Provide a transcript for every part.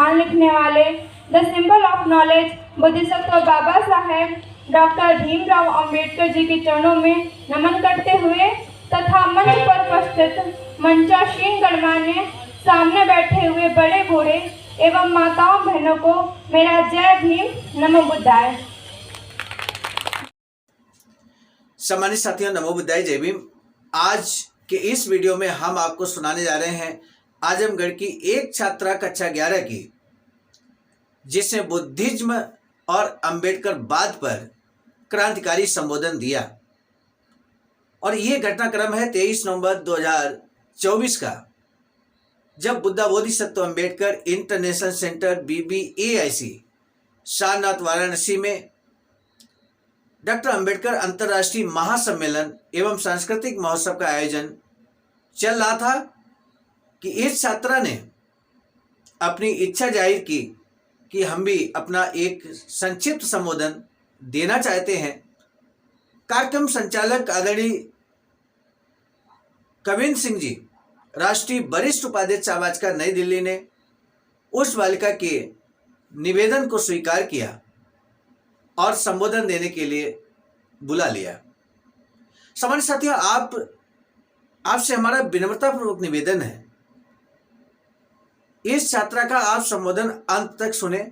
संविधान लिखने वाले the symbol of knowledge Bodhisattva Baba Saheb doctor Bhimrao Ambedkar ji के चरणों में नमन करते हुए तथा मंच पर उपस्थित मंचासीन गणमान्य सामने बैठे हुए बड़े बूढ़े एवं माताओं बहनों को मेरा जय भीम नमो बुद्धाय। सम्मानित साथियों, नमो बुद्धाय, जय भीम। आज के इस वीडियो में हम आपको सुनाने जा रहे हैं आजमगढ़ की एक छात्रा कक्षा 11 की, जिसने बुद्धिज्म और अंबेडकरवाद पर क्रांतिकारी संबोधन दिया। और ये घटनाक्रम है 23 नवंबर 2024 का, जब Buddha Bodhisattva Ambedkar international centre BBAIC Sarnath Varanasi में डॉक्टर अंबेडकर अंतर्राष्ट्रीय महासम्मेलन एवं सांस्कृतिक महोत्सव का आयोजन चल रहा था कि इस छात्रा ने अपनी इच्छा जाहिर की कि हम भी अपना एक संक्षिप्त संबोधन देना चाहते हैं। कार्यक्रम संचालक आदरणीय कविंद्र सिंह जी, राष्ट्रीय वरिष्ठ उपाध्यक्ष आवाजका नई दिल्ली ने उस बालिका के निवेदन को स्वीकार किया और संबोधन देने के लिए बुला लिया। सामान्य साथियों, आपसे हमारा विनम्रतापूर्वक निवेदन है, इस छात्रा का आप संबोधन अंत तक सुने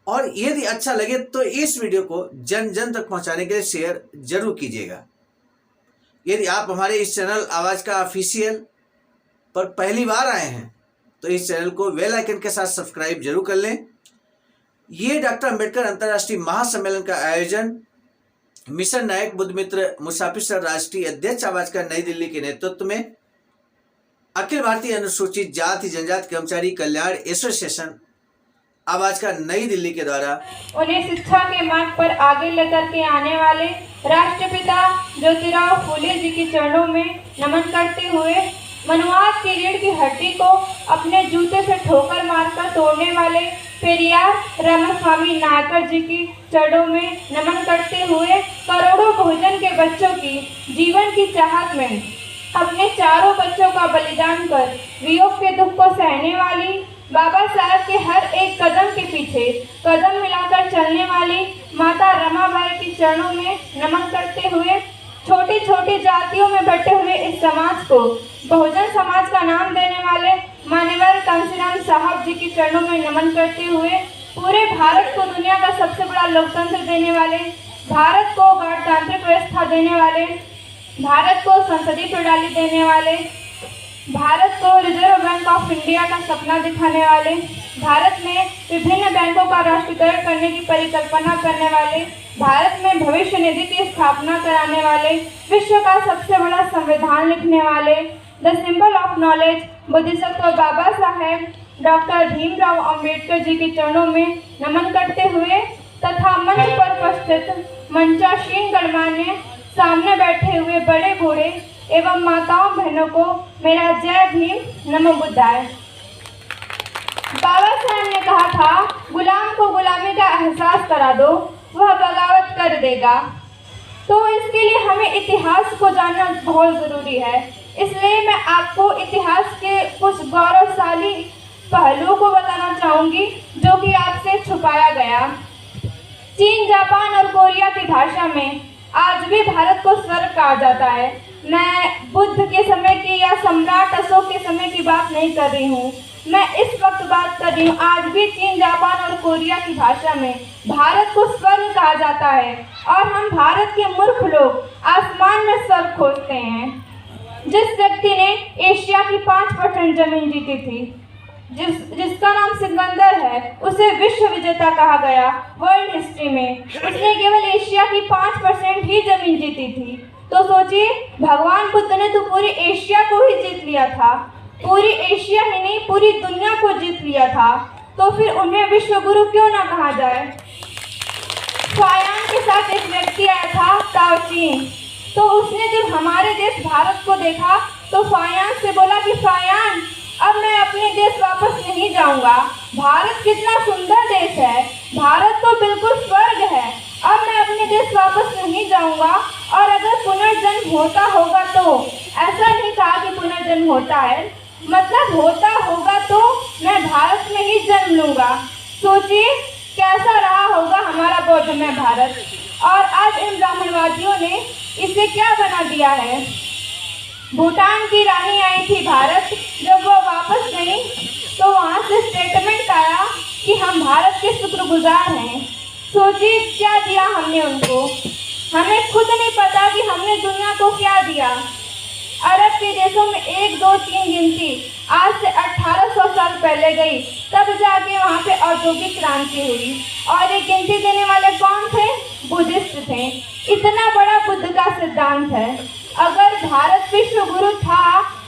और यदि अच्छा लगे तो इस वीडियो को जन जन तक पहुंचाने के लिए शेयर जरूर कीजिएगा। यदि आप हमारे इस चैनल आवाज का ऑफिशियल पर पहली बार आए हैं तो इस चैनल को बेल आइकन के साथ सब्सक्राइब जरूर कर लें। ये डॉक्टर अंबेडकर अंतर्राष्ट्रीय महासम्मेलन का आयोजन मिशन नायक बुद्ध मित्र मुसाफिर सर राष्ट्रीय अध्यक्ष आवाजका नई दिल्ली के नेतृत्व में अखिल भारतीय अनुसूचित जाति जनजाति कर्मचारी कल्याण एसोसिएशन आवाजका नई दिल्ली के द्वारा उन्हें शिक्षा के मार्ग पर आगे लेकर के आने वाले राष्ट्रपिता ज्योतिराव फूले जी के चरणों में नमन करते हुए मनुवाद की रीढ़ की हड्डी को अपने जूते से ठोकर मारकर तोड़ने वाले पेरियार रामास्वामी नायकर जी के चरणों में नमन करते हुए करोड़ों बहुजन के बच्चों की जीवन की चाहत में अपने चारों बच्चों का बलिदान कर वियोग के दुख को सहने वाली बाबा साहब के हर एक कदम के पीछे कदम मिलाकर चलने वाली माता रमाबाई के चरणों में नमन करते हुए छोटी छोटी जातियों में बटे हुए इस समाज को बहुजन समाज का नाम देने वाले मान्यवर कांशीराम साहब जी के चरणों में नमन करते हुए पूरे भारत को दुनिया का सबसे बड़ा लोकतंत्र देने वाले, भारत को गणतांत्रिक व्यवस्था देने वाले, भारत को संसदीय प्रणाली देने वाले, भारत को रिजर्व बैंक ऑफ इंडिया का सपना दिखाने वाले, भारत में विभिन्न बैंकों का राष्ट्रीयकरण करने की परिकल्पना करने वाले, भारत में भविष्य निधि की स्थापना कराने वाले, विश्व का सबसे बड़ा संविधान लिखने वाले, the symbol of knowledge Bodhisattva Baba Saheb doctor Bhimrao Ambedkar ji के चरणों में नमन करते हुए तथा मंच पर उपस्थित मंचासीन गणमान्य सामने बैठे हुए बड़े बूढ़े एवं माताओं बहनों को मेरा जय भीम नमो बुद्धाय। बाबा साहब ने कहा था, गुलाम को गुलामी का एहसास करा दो, वह बगावत कर देगा। तो इसके लिए हमें इतिहास को जानना बहुत ज़रूरी है। इसलिए मैं आपको इतिहास के कुछ गौरवशाली पहलुओं को बताना चाहूँगी जो कि आपसे छुपाया गया। चीन, जापान और कोरिया की भाषा में आज भी भारत को स्वर्ग कहा जाता है। मैं बुद्ध के समय की या सम्राट अशोक के समय की बात नहीं कर रही हूँ, मैं इस वक्त बात कर रही हूँ। आज भी चीन, जापान और कोरिया की भाषा में भारत को स्वर्ग कहा जाता है और हम भारत के मूर्ख लोग आसमान में स्वर्ग खोजते हैं। जिस व्यक्ति ने एशिया की 5% जमीन जीती थी, जिसका नाम सिकंदर है, उसे विश्व विजेता कहा गया वर्ल्ड हिस्ट्री में। उसने केवल एशिया की 5% ही जमीन जीती थी। तो सोचिए, भगवान बुद्ध ने तो पूरी एशिया को ही जीत लिया था, पूरी एशिया ही नहीं पूरी दुनिया को जीत लिया था। तो फिर उन्हें विश्व गुरु क्यों ना कहा जाए। फायान के साथ एक व्यक्ति आया था, ताओ चीन। तो उसने जब हमारे देश भारत को देखा तो फायान से बोला कि फायान, अब मैं अपने देश वापस नहीं जाऊंगा। भारत कितना सुंदर देश है, भारत तो बिल्कुल स्वर्ग है। अब मैं अपने देश वापस नहीं जाऊंगा और अगर पुनर्जन्म होता होगा तो, ऐसा नहीं कहा कि पुनर्जन्म होता है, मतलब होता होगा तो मैं भारत में लूंगा। सोचिए कैसा रहा होगा हमारा बौद्धमय भारत। और आज इन ब्राह्मणवादियों ने इसे क्या बना दिया है। भूटान की रानी आई थी भारत, जब वो वापस गई तो वहाँ से स्टेटमेंट आया कि हम भारत के शुक्रगुजार हैं। सोचिए क्या दिया हमने उनको। हमें खुद नहीं पता कि हमने दुनिया को क्या दिया। अरब के देशों में 1, 2, 3 गिनती आज से 1800 साल पहले गई, तब जाके वहाँ पे औद्योगिक क्रांति हुई। और ये गिनती देने वाले कौन थे? बुद्धिस्ट थे। इतना बड़ा बुद्ध का सिद्धांत है। अगर भारत विश्व गुरु था,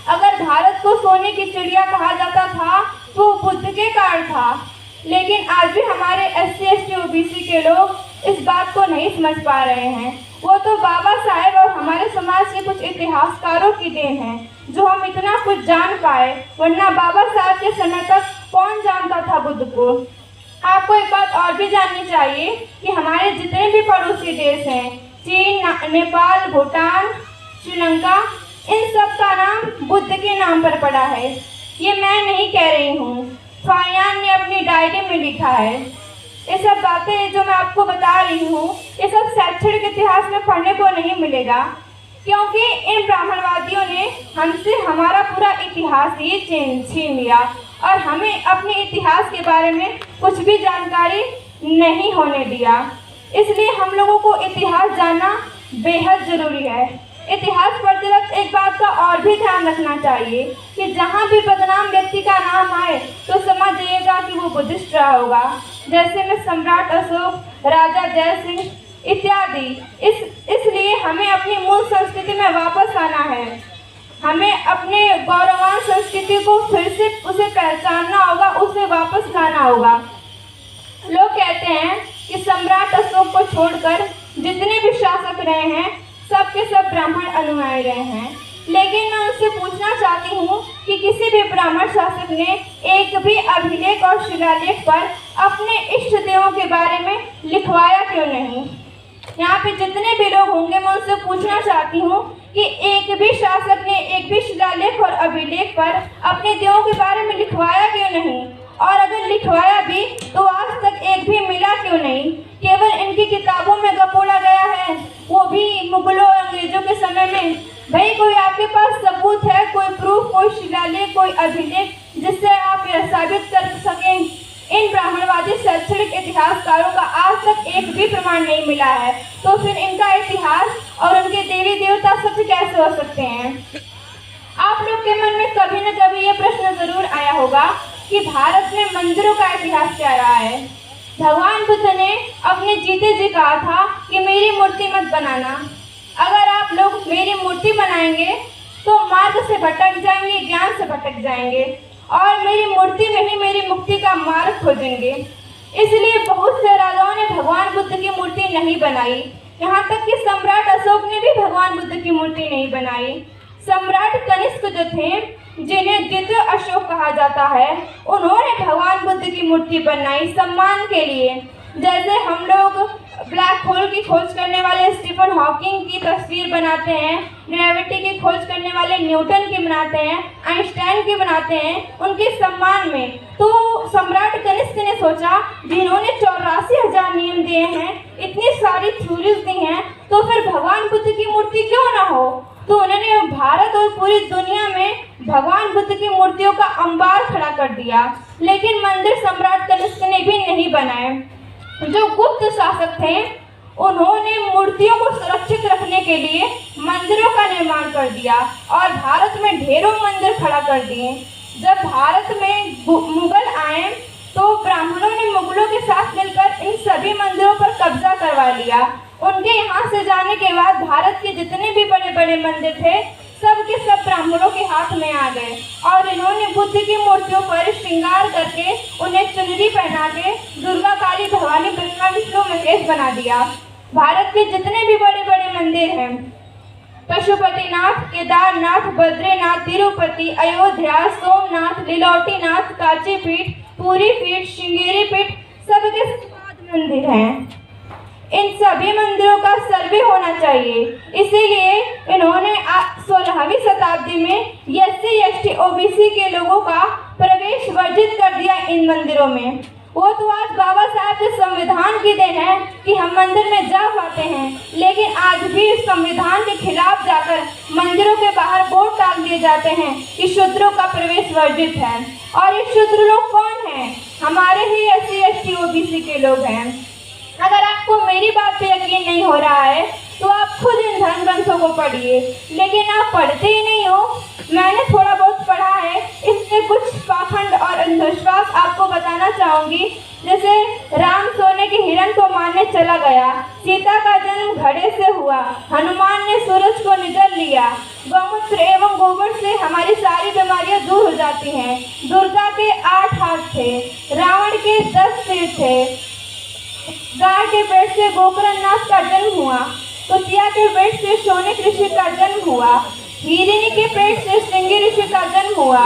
अगर भारत को सोने की चिड़िया कहा जाता था, तो बुद्ध के कारण था। लेकिन आज भी हमारे SC, ST, OBC के लोग इस बात को नहीं समझ पा रहे हैं। वो तो बाबा साहेब और हमारे समाज के कुछ इतिहासकारों की देन है जो हम इतना कुछ जान पाए, वरना बाबा साहब के समय तक कौन जानता था बुद्ध को। आपको एक बात और भी जाननी चाहिए कि हमारे जितने भी पड़ोसी देश हैं, चीन, नेपाल, भूटान, श्रीलंका, इन सब का नाम बुद्ध के नाम पर पड़ा है। ये मैं नहीं कह रही हूँ, फाहियान ने अपनी डायरी में लिखा है। ये सब बातें जो मैं आपको बता रही हूँ, ये सब शैक्षणिक इतिहास में पढ़ने को नहीं मिलेगा, क्योंकि इन ब्राह्मणवादियों ने हमसे हमारा पूरा इतिहास ही छीन लिया और हमें अपने इतिहास के बारे में कुछ भी जानकारी नहीं होने दिया। इसलिए हम लोगों को इतिहास जानना बेहद ज़रूरी है। इतिहास पढ़ते वक्त एक बात का और भी ध्यान रखना चाहिए कि जहाँ भी बदनाम व्यक्ति का नाम आए तो समझ जाइएगा कि वो बुद्धिस्ट रहा होगा। जैसे में सम्राट अशोक, राजा जय सिंह इत्यादि। इसलिए हमें अपनी मूल संस्कृति में वापस आना है। हमें अपने गौरवान संस्कृति को फिर से उसे पहचानना होगा, उसे वापस लाना होगा। लोग कहते हैं कि सम्राट अशोक को छोड़कर जितने भी शासक रहे हैं सब के सब ब्राह्मण अनुयायी रहे हैं। लेकिन मैं उनसे पूछना चाहती हूँ कि किसी भी ब्राह्मण शासक ने एक भी अभिलेख और शिलालेख पर अपने इष्ट देवों के बारे में लिखवाया क्यों नहीं। यहाँ पे जितने भी लोग होंगे मैं उनसे पूछना चाहती हूँ कि एक भी शासक ने एक भी शिलालेख और अभिलेख पर अपने देवों के बारे में लिखवाया क्यों नहीं, और अगर लिखवाया भी तो आज तक एक भी मिला क्यों नहीं। केवल इनकी किताबों में गपोड़ा गया है, वो भी मुगलों और अंग्रेजों के समय में। भाई कोई आपके पास सबूत है, कोई प्रूफ, कोई शिलालेख, कोई अभिलेख जिससे आप यह साबित कर सकें। इन ब्राह्मणवादी शैक्षणिक इतिहासकारों का आज तक एक भी प्रमाण नहीं मिला है, तो फिर इनका इतिहास और उनके देवी देवता सच कैसे हो सकते हैं। आप लोग के मन में कभी न कभी ये प्रश्न जरूर आया होगा कि भारत में मंदिरों का इतिहास क्या रहा है। भगवान बुद्ध ने अपने जीते जी कहा था कि मेरी मूर्ति मत बनाना। अगर आप लोग मेरी मूर्ति बनाएंगे तो मार्ग से भटक जाएंगे, ज्ञान से भटक जाएंगे और मेरी मूर्ति में ही मेरी मुक्ति का मार्ग खोजेंगे। इसलिए बहुत से राजाओं ने भगवान बुद्ध की मूर्ति नहीं बनाई। यहाँ तक कि सम्राट अशोक ने भी भगवान बुद्ध की मूर्ति नहीं बनाई। सम्राट कनिष्क जो थे, जिन्हें द्वितीय अशोक कहा जाता है, उन्होंने भगवान बुद्ध की मूर्ति बनाई सम्मान के लिए। जैसे हम लोग ब्लैक होल की खोज करने वाले स्टीफन हॉकिंग की तस्वीर बनाते हैं, ग्रेविटी की खोज करने वाले न्यूटन की बनाते हैं, आइंस्टाइन की बनाते हैं, उनके सम्मान में। तो सम्राट कनिष्क ने सोचा, जिन्होंने 84,000 नियम दिए हैं, इतनी सारी थ्योरीज दी हैं, तो फिर भगवान बुद्ध की मूर्ति क्यों ना हो। तो उन्होंने भारत और पूरी दुनिया में भगवान बुद्ध की मूर्तियों का अंबार खड़ा कर दिया। लेकिन मंदिर सम्राट कनिष्क ने भी नहीं बनाए। जो गुप्त शासक थे, उन्होंने मूर्तियों को सुरक्षित रखने के लिए मंदिरों का निर्माण कर दिया और भारत में ढेरों मंदिर खड़ा कर दिए। जब भारत में मुगल आए तो ब्राह्मणों ने मुगलों के साथ मिलकर इन सभी मंदिरों पर कब्जा करवा लिया। उनके यहाँ से जाने के बाद भारत के जितने भी बड़े बड़े मंदिर थे, सब के सब ब्राह्मणों के हाथ में आ गए और इन्होंने बुद्ध की मूर्तियों पर श्रृंगार करके उन्हें चुनरी पहना के दुर्गा, काली, भवानी, ब्रह्मा, विष्णु, महेश बना दिया। भारत के जितने भी बड़े बड़े मंदिर हैं, पशुपतिनाथ, केदारनाथ, बद्रीनाथ, तिरुपति, अयोध्या, सोमनाथ, लीलोटीनाथ, काची पीठ, पूरी पीठ, श्रृंगेरी पीठ, सबके मंदिर हैं। इन सभी मंदिरों का सर्वे होना चाहिए। इसीलिए इन्होंने 16वीं शताब्दी में SC, ST, OBC के लोगों का प्रवेश वर्जित कर दिया इन मंदिरों में। वो तो आज बाबा साहब के संविधान की देन है कि हम मंदिर में जा पाते हैं, लेकिन आज भी इस संविधान के खिलाफ जाकर मंदिरों के बाहर बोर्ड टांग दिए जाते हैं कि शूद्रों का प्रवेश वर्जित है। और ये शूद्र लोग कौन हैं? हमारे ही SC ST OBC के लोग हैं। अगर आपको मेरी बात पे यकीन नहीं हो रहा है तो आप खुद इन धर्म ग्रंथों को पढ़िए, लेकिन आप पढ़ते ही नहीं हो। मैंने थोड़ा बहुत पढ़ा है, इसमें कुछ पाखंड और अंधविश्वास आपको बताना चाहूँगी। जैसे राम सोने के हिरण को मारने चला गया, सीता का जन्म घड़े से हुआ, हनुमान ने सूरज को निगल लिया, गौमूत्र एवं गोबर से हमारी सारी बीमारियां दूर हो जाती हैं, दुर्गा के 8 हाथ थे, रावण के 10 सिर थे, गाय के पेट से गोकर्णनाथ का जन्म हुआ, कुतिया के पेट से शौनक ऋषि का जन्म हुआ, हिरणी के पेट से श्रृंगी ऋषि का जन्म हुआ,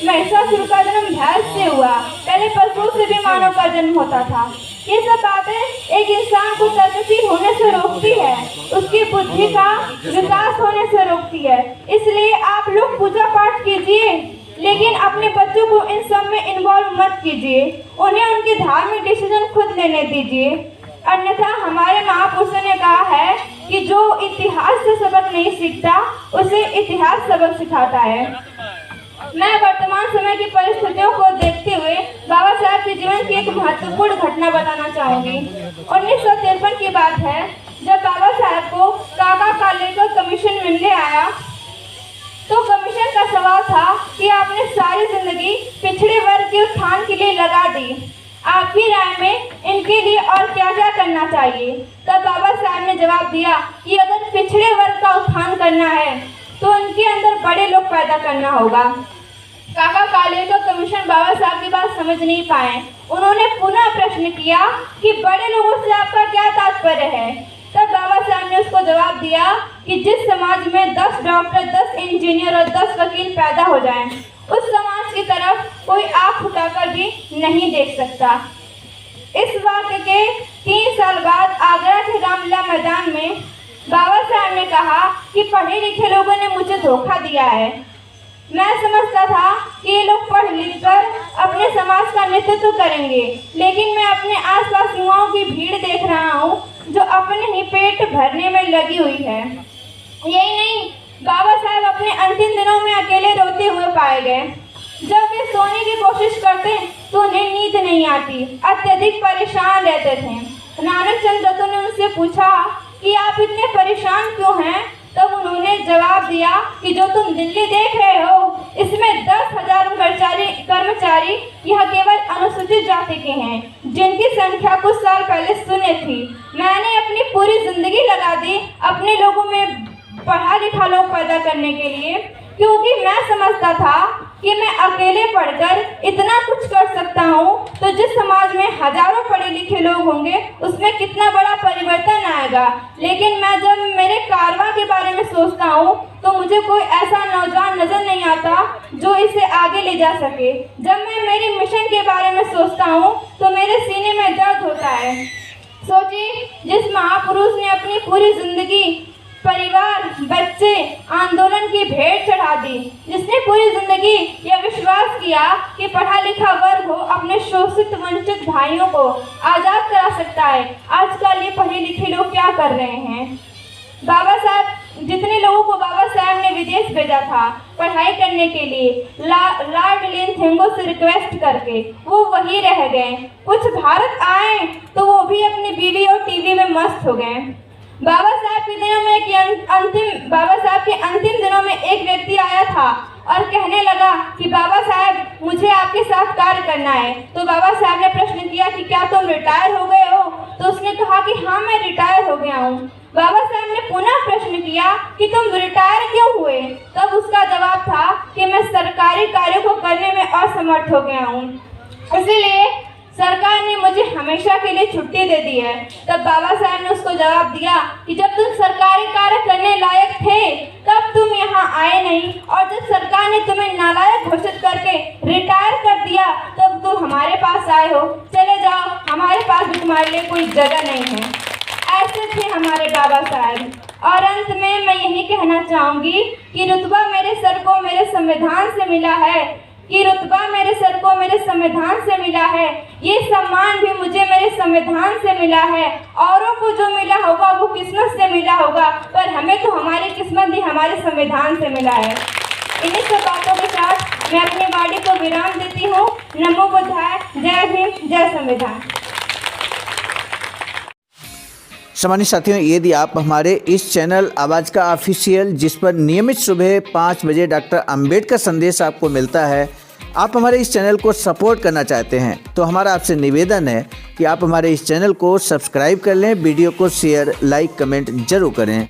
महिषासुर का जन्म भैंस से हुआ। पहले पशुओं से भी मानव का जन्म होता था। ये सब बातें एक इंसान को तर्कशील होने से रोकती है, उसकी बुद्धि का विकास होने से रोकती है। इसलिए आप लोग पूजा पाठ कीजिए, लेकिन अपने बच्चों को इन सब में इन्वॉल्व मत कीजिए। उन्हें उनके धार्मिक डिसीजन खुद लेने दीजिए। अन्यथा हमारे महापुरुषों ने कहा है कि जो इतिहास से सबक नहीं सीखता उसे इतिहास सबक सिखाता है। मैं वर्तमान समय की परिस्थितियों को देखते हुए बाबा साहब के जीवन की एक महत्वपूर्ण घटना बताना चाहूंगी। 1953 की बात है, जब बाबा साहब को काका कालेकर कमीशन मिलने आया तो कमीशन का सवाल था कि आपने सारी जिंदगी पिछड़े वर्ग के उत्थान के लिए लगा दी, आपकी राय में इनके लिए और क्या क्या करना चाहिए। तब बाबा साहब ने जवाब दिया कि अगर पिछड़े वर्ग का उत्थान करना है तो उनके अंदर बड़े लोग पैदा करना होगा। काका कालेकर कमीशन बाबा साहब की बात समझ नहीं पाए। उन्होंने पुनः प्रश्न किया कि बड़े लोगों से आपका क्या तात्पर्य है। तब बाबा साहब ने उसको जवाब दिया कि जिस समाज में 10 डॉक्टर, 10 इंजीनियर और 10 वकील पैदा हो जाएं, उस समाज की तरफ कोई आँख उठाकर भी नहीं देख सकता। इस वाक्य के 3 साल बाद आगरा के रामलीला मैदान में बाबा साहब ने कहा कि पढ़े लिखे लोगों ने मुझे धोखा दिया है। मैं समझता था कि ये लोग पढ़ लिख कर अपने समाज का नेतृत्व करेंगे, लेकिन मैं अपने आसपास युवाओं की भीड़ देख रहा हूँ जो अपने ही पेट भरने में लगी हुई है। यही नहीं, बाबा साहब अपने अंतिम दिनों में अकेले रोते हुए पाए गए। जब वे सोने की कोशिश करते तो उन्हें नींद नहीं आती, अत्यधिक परेशान रहते थे। नानक चंद दत्तों ने उनसे पूछा कि आप इतने परेशान क्यों हैं? तब उन्होंने जवाब दिया कि जो तुम दिल्ली देख रहे हो इसमें 10,000 कर्मचारी यह केवल अनुसूचित जाति के हैं, जिनकी संख्या कुछ साल पहले शून्य थी। मैंने अपनी पूरी जिंदगी लगा दी अपने लोगों में पढ़ा लिखा लोग पैदा करने के लिए, क्योंकि मैं समझता था कि मैं अकेले पढ़कर इतना कुछ कर सकता हूँ तो जिस समाज में हजारों पढ़े लिखे लोग होंगे उसमें कितना बड़ा परिवर्तन आएगा। लेकिन मैं जब मेरे कारवां के बारे में सोचता हूँ तो मुझे कोई ऐसा नौजवान नजर नहीं आता जो इसे आगे ले जा सके। जब मैं मेरे मिशन के बारे में सोचता हूँ तो मेरे सीने में दर्द होता है। सोचिए, जिस महापुरुष ने अपनी पूरी जिंदगी परिवार, बच्चे, आंदोलन की भेंट चढ़ा दी, जिसने पूरी जिंदगी यह विश्वास किया कि पढ़ा लिखा वर्ग हो अपने शोषित वंचित भाइयों को आज़ाद करा सकता है, आजकल ये पढ़े लिखे लोग क्या कर रहे हैं? बाबा साहब, जितने लोगों को बाबा साहब ने विदेश भेजा था पढ़ाई करने के लिए लॉर्ड लिनथेंगो से रिक्वेस्ट करके, वो वही रह गए। कुछ भारत आए तो वो भी अपनी बीवी और टीवी में मस्त हो गए। बाबा साहब के अंतिम दिनों में एक व्यक्ति आया था और कहने लगा कि बाबा साहब मुझे आपके साथ कार्य करना है। तो बाबा साहब ने प्रश्न किया कि क्या तुम रिटायर हो गए हो? तो उसने कहा कि हाँ, मैं रिटायर हो गया हूँ। बाबा साहब ने पुनः प्रश्न किया कि तुम रिटायर क्यों हुए? तब उसका जवाब था कि मैं सरकारी कार्यों को करने में असमर्थ हो गया हूँ, इसीलिए सरकार ने मुझे हमेशा के लिए छुट्टी दे दी है। तब बाबा साहब ने उसको जवाब दिया कि जब तुम सरकारी कार्य करने लायक थे तब तुम यहाँ आए नहीं, और जब सरकार ने तुम्हें नालायक घोषित करके रिटायर कर दिया तब तुम हमारे पास आए हो। चले जाओ, हमारे पास भी तुम्हारे लिए कोई जगह नहीं है। ऐसे थे हमारे बाबा साहब। और अंत में मैं यही कहना चाहूँगी कि रुतबा मेरे सर को मेरे संविधान से मिला है, कि रुतबा मेरे सर को मेरे संविधान से मिला है, ये सम्मान भी मुझे मेरे संविधान से मिला है। औरों को जो मिला होगा वो किस्मत से मिला होगा, पर हमें तो हमारी किस्मत भी हमारे संविधान से मिला है। इन्हीं सब बातों के साथ मैं अपनी वाणी को विराम देती हूँ। नमो बुद्धाय। जय भीम, जय संविधान। सम्मानित साथियों, यदि आप हमारे इस चैनल आवाज़ का ऑफिशियल, जिस पर नियमित सुबह 5 बजे डॉक्टर अंबेडकर संदेश आपको मिलता है, आप हमारे इस चैनल को सपोर्ट करना चाहते हैं तो हमारा आपसे निवेदन है कि आप हमारे इस चैनल को सब्सक्राइब कर लें, वीडियो को शेयर, लाइक, कमेंट जरूर करें।